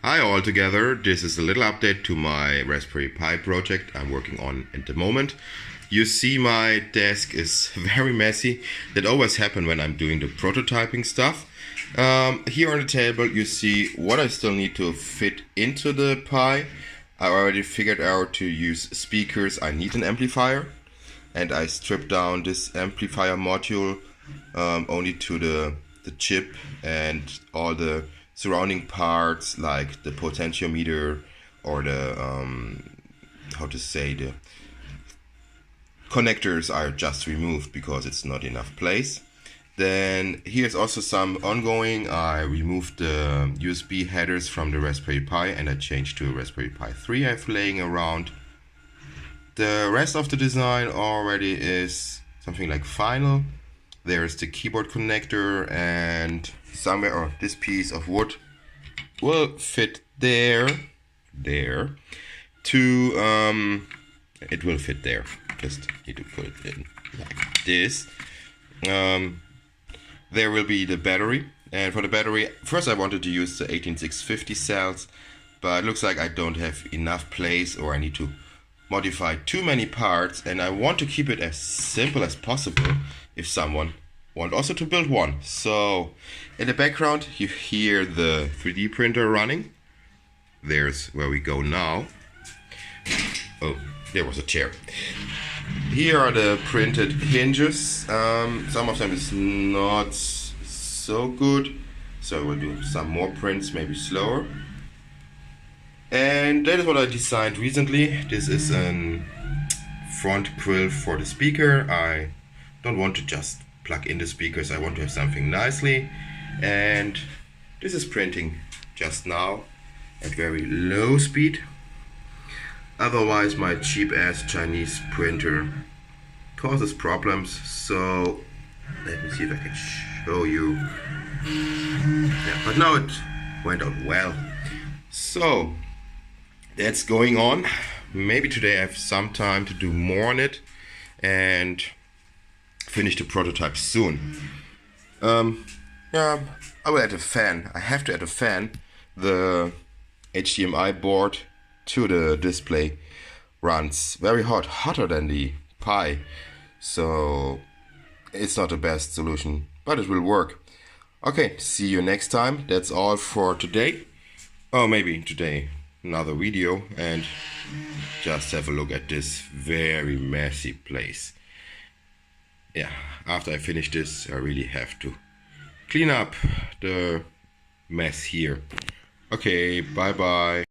Hi all together, this is a little update to my Raspberry Pi project I'm working on at the moment. You see my desk is very messy. That always happens when I'm doing the prototyping stuff. Here on the table you see what I still need to fit into the Pi. I already figured out to use speakers. I need an amplifier, and I stripped down this amplifier module only to the chip and all the surrounding parts like the potentiometer or the the connectors are just removed because it's not enough place. Then here's also some ongoing. I removed the USB headers from the Raspberry Pi and I changed to a Raspberry Pi 3 I have laying around. The rest of the design already is something like final. There's the keyboard connector, and somewhere, or this piece of wood will fit there, to it will fit there. Just need to put it in like this. There will be the battery, and for the battery, first I wanted to use the 18650 cells, but it looks like I don't have enough place, or I need to modify too many parts, and I want to keep it as simple as possible if someone wants also to build one. So in the background you hear the 3D printer running. There's where we go now. Oh, there was a chair. Here are the printed hinges. Some of them is not so good, so we'll do some more prints, maybe slower. And that is what I designed recently. This is a front grill for the speaker. I don't want to just plug in the speakers, I want to have something nicely. And this is printing just now at very low speed. Otherwise my cheap ass Chinese printer causes problems. So let me see if I can show you. Yeah, but now it went out well. So that's going on. Maybe today I have some time to do more on it and finish the prototype soon. Yeah, I will add a fan. I have to add a fan. The HDMI board to the display runs very hot, hotter than the Pi. So it's not the best solution, but it will work. Okay, see you next time. That's all for today. Oh, maybe today another video, and just have a look at this very messy place. Yeah, after I finish this I really have to clean up the mess here. Okay, bye bye.